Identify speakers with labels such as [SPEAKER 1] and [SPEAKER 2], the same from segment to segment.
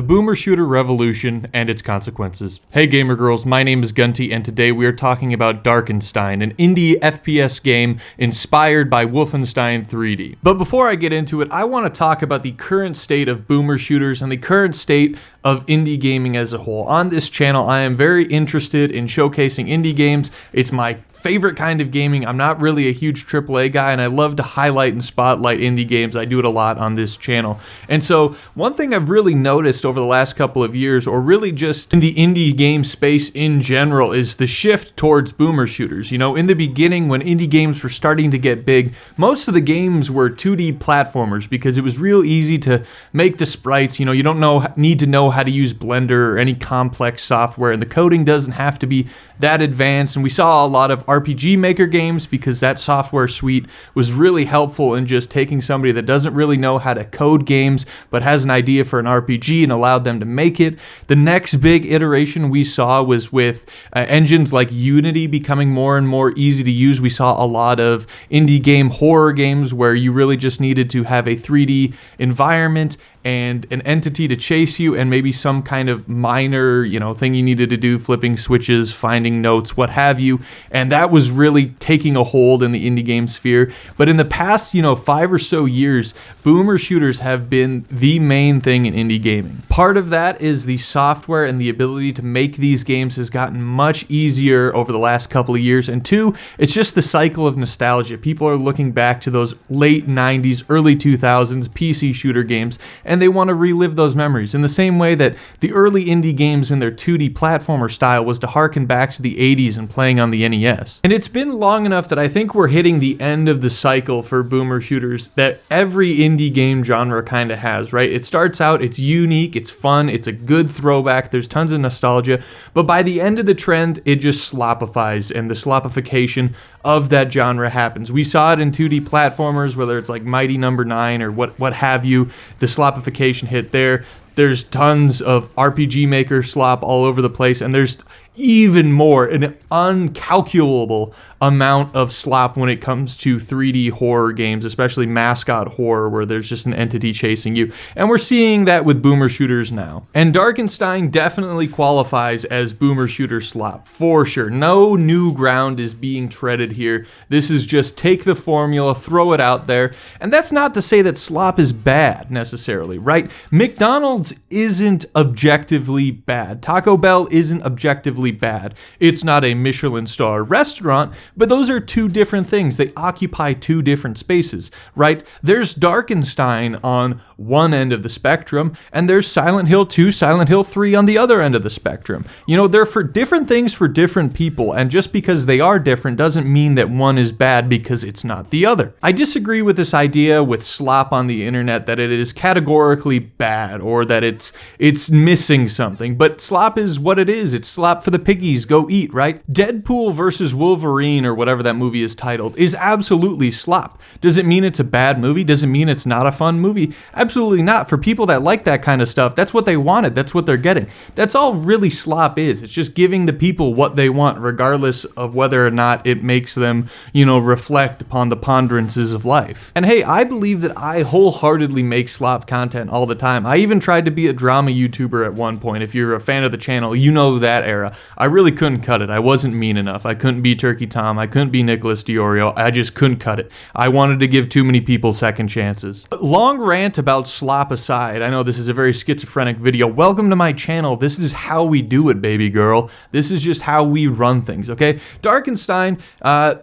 [SPEAKER 1] The boomer shooter revolution and its consequences. Hey gamer girls, my name is Gunther and today we are talking about Darkenstein, an indie FPS game inspired by Wolfenstein 3D. But before I get into it, I want to talk about the current state of boomer shooters and the current state of indie gaming as a whole. On this channel, I am very interested in showcasing indie games. It's my favorite kind of gaming. I'm not really a huge AAA guy, and I love to highlight and spotlight indie games. I do it a lot on this channel. And so one thing I've really noticed over the last couple of years, or really just in the indie game space in general, is the shift towards boomer shooters. You know, in the beginning when indie games were starting to get big, most of the games were 2D platformers because it was real easy to make the sprites. You know, you don't need to know how to use Blender or any complex software, and the coding doesn't have to be that advanced. And we saw a lot of RPG Maker games because that software suite was really helpful in just taking somebody that doesn't really know how to code games but has an idea for an RPG and allowed them to make it. The next big iteration we saw was with engines like Unity becoming more and more easy to use. We saw a lot of indie game horror games where you really just needed to have a 3D environment and an entity to chase you and maybe some kind of minor, thing you needed to do, flipping switches, finding notes, what have you. And that was really taking a hold in the indie game sphere. But in the past, 5 or so years, boomer shooters have been the main thing in indie gaming. Part of that is the software and the ability to make these games has gotten much easier over the last couple of years. And two, it's just the cycle of nostalgia. People are looking back to those late 90s, early 2000s PC shooter games, and they want to relive those memories in the same way that the early indie games in their 2D platformer style was to harken back to the 80s and playing on the NES. And it's been long enough that I think we're hitting the end of the cycle for boomer shooters that every indie game genre kind of has, right? It starts out, it's unique, it's fun, it's a good throwback, there's tons of nostalgia, but by the end of the trend, it just slopifies, and the slopification of that genre happens. We saw it in 2D platformers, whether it's like Mighty Number 9 or what have you. The slopification hit there. There's tons of RPG Maker slop all over the place, and there's even more, an uncalculable amount of slop when it comes to 3D horror games, especially mascot horror, where there's just an entity chasing you. And we're seeing that with boomer shooters now. And Darkenstein definitely qualifies as boomer shooter slop, for sure. No new ground is being treaded here. This is just take the formula, throw it out there. And that's not to say that slop is bad, necessarily, right? McDonald's isn't objectively bad. Taco Bell isn't objectively bad. It's not a Michelin star restaurant, but those are two different things. They occupy two different spaces, right? There's Darkenstein on one end of the spectrum, and there's Silent Hill 2, Silent Hill 3 on the other end of the spectrum. They're for different things for different people, and just because they are different doesn't mean that one is bad because it's not the other. I disagree with this idea with slop on the internet that it is categorically bad or that it's missing something, but slop is what it is. It's slop for the piggies, go eat, right? Deadpool versus Wolverine, or whatever that movie is titled, is absolutely slop. Does it mean it's a bad movie? Does it mean it's not a fun movie? Absolutely not. For people that like that kind of stuff, that's what they wanted. That's what they're getting. That's all really slop is. It's just giving the people what they want, regardless of whether or not it makes them, reflect upon the ponderances of life. And hey, I believe that I wholeheartedly make slop content all the time. I even tried to be a drama YouTuber at one point. If you're a fan of the channel, you know that era. I really couldn't cut it. I wasn't mean enough. I couldn't be Turkey Tom. I couldn't be Nicholas Diorio. I just couldn't cut it. I wanted to give too many people second chances. Long rant about slop aside, I know this is a very schizophrenic video. Welcome to my channel. This is how we do it, baby girl. This is just how we run things, okay? Darkenstein,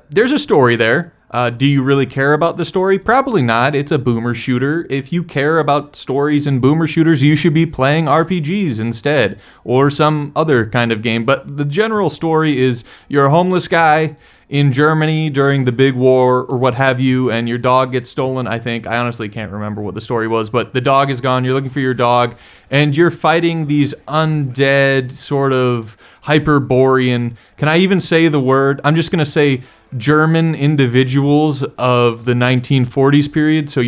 [SPEAKER 1] there's a story there. Do you really care about the story? Probably not. It's a boomer shooter. If you care about stories and boomer shooters, you should be playing RPGs instead, or some other kind of game. But the general story is you're a homeless guy in Germany during the big war or what have you, and your dog gets stolen, I think. I honestly can't remember what the story was, but the dog is gone. You're looking for your dog, and you're fighting these undead, sort of Hyperborean, can I even say the word? I'm just going to say German individuals of the 1940s period. So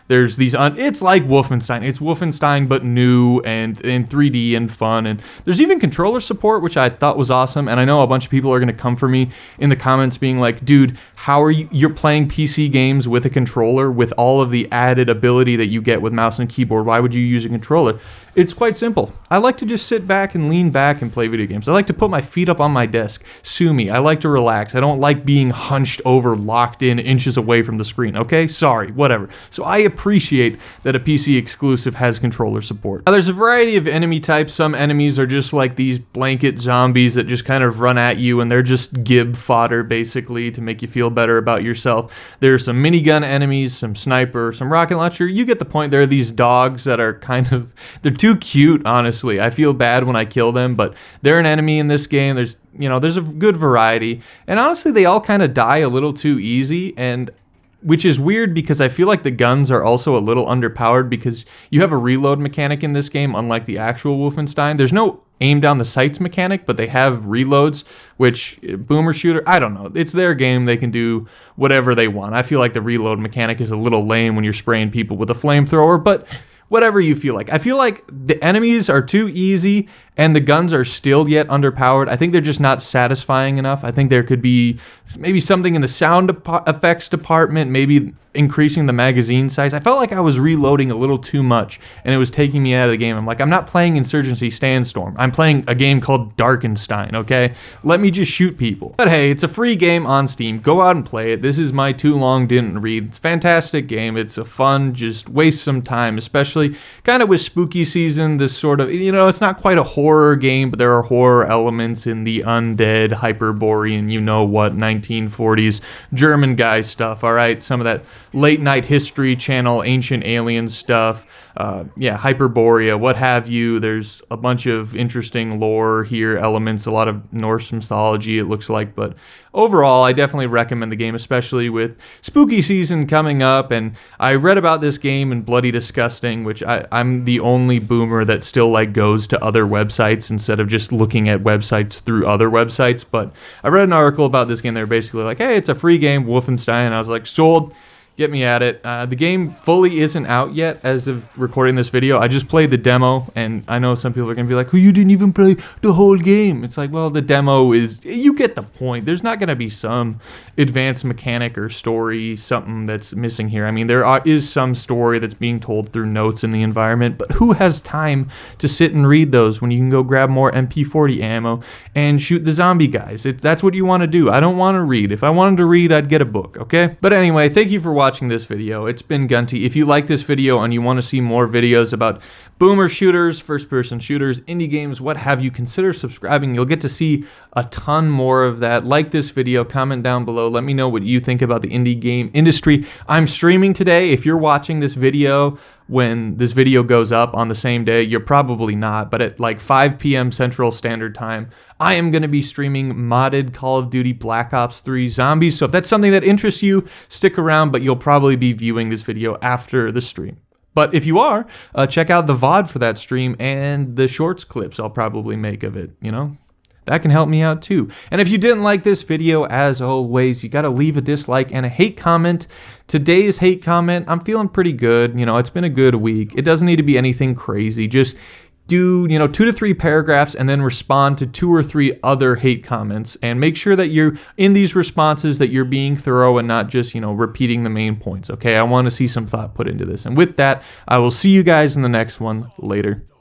[SPEAKER 1] there's these, it's like Wolfenstein. It's Wolfenstein, but new and in 3D and fun. And there's even controller support, which I thought was awesome. And I know a bunch of people are going to come for me in the comments being like, dude, how are you're playing PC games with a controller with all of the added ability that you get with mouse and keyboard. Why would you use a controller? It's quite simple. I like to just sit back and lean back and play video games. I like to put my feet up on my desk. Sue me. I like to relax. I don't like being hunched over, locked in, inches away from the screen. Okay? Sorry. Whatever. So I appreciate that a PC exclusive has controller support. Now, there's a variety of enemy types. Some enemies are just like these blanket zombies that just kind of run at you, and they're just gib fodder, basically, to make you feel better about yourself. There's some minigun enemies, some sniper, some rocket launcher. You get the point. There are these dogs that are kind of... they're too cute, honestly. I feel bad when I kill them, but they're an enemy in this game. There's a good variety, and honestly, they all kind of die a little too easy, and which is weird because I feel like the guns are also a little underpowered because you have a reload mechanic in this game, unlike the actual Wolfenstein. There's no aim down the sights mechanic, but they have reloads, which boomer shooter, I don't know. It's their game. They can do whatever they want. I feel like the reload mechanic is a little lame when you're spraying people with a flamethrower, but whatever you feel like. I feel like the enemies are too easy and the guns are still yet underpowered. I think they're just not satisfying enough. I think there could be maybe something in the sound effects department, maybe increasing the magazine size. I felt like I was reloading a little too much and it was taking me out of the game. I'm like, I'm not playing Insurgency Sandstorm. I'm playing a game called Darkenstein, okay? Let me just shoot people. But hey, it's a free game on Steam. Go out and play it. This is my too long didn't read. It's a fantastic game. It's a fun, just waste some time, especially kind of with spooky season, this sort of, it's not quite a horror game, but there are horror elements in the undead, Hyperborean, 1940s German guy stuff, all right? Some of that late night History Channel, ancient alien stuff, Hyperborea, what have you. There's a bunch of interesting lore here, elements, a lot of Norse mythology, it looks like, but overall, I definitely recommend the game, especially with spooky season coming up, and I read about this game in Bloody Disgusting, which I'm the only boomer that still goes to other websites instead of just looking at websites through other websites, but I read an article about this game. They were basically like, hey, it's a free game, Wolfenstein, and I was like, sold. Get me at it. The game fully isn't out yet as of recording this video. I just played the demo, and I know some people are going to be like, oh, you didn't even play the whole game. It's like, well, the demo is, you get the point. There's not going to be some advanced mechanic or story, something that's missing here. I mean, is some story that's being told through notes in the environment, but who has time to sit and read those when you can go grab more MP40 ammo and shoot the zombie guys? That's what you want to do. I don't want to read. If I wanted to read, I'd get a book, okay? But anyway, thank you for watching this video. It's been Gunty. If you like this video and you want to see more videos about boomer shooters, first-person shooters, indie games, what have you, consider subscribing. You'll get to see a ton more of that. Like this video, comment down below. Let me know what you think about the indie game industry. I'm streaming today. If you're watching this video when this video goes up on the same day, you're probably not, but at 5 p.m. Central Standard Time, I am going to be streaming modded Call of Duty Black Ops 3 Zombies. So if that's something that interests you, stick around, but you'll probably be viewing this video after the stream. But if you are, check out the VOD for that stream and the shorts clips I'll probably make of it, That can help me out too. And if you didn't like this video, as always, you got to leave a dislike and a hate comment. Today's hate comment, I'm feeling pretty good. It's been a good week. It doesn't need to be anything crazy. Just do, 2 to 3 paragraphs and then respond to 2 or 3 other hate comments, and make sure that you're in these responses, that you're being thorough and not just, repeating the main points. Okay, I want to see some thought put into this. And with that, I will see you guys in the next one. Later.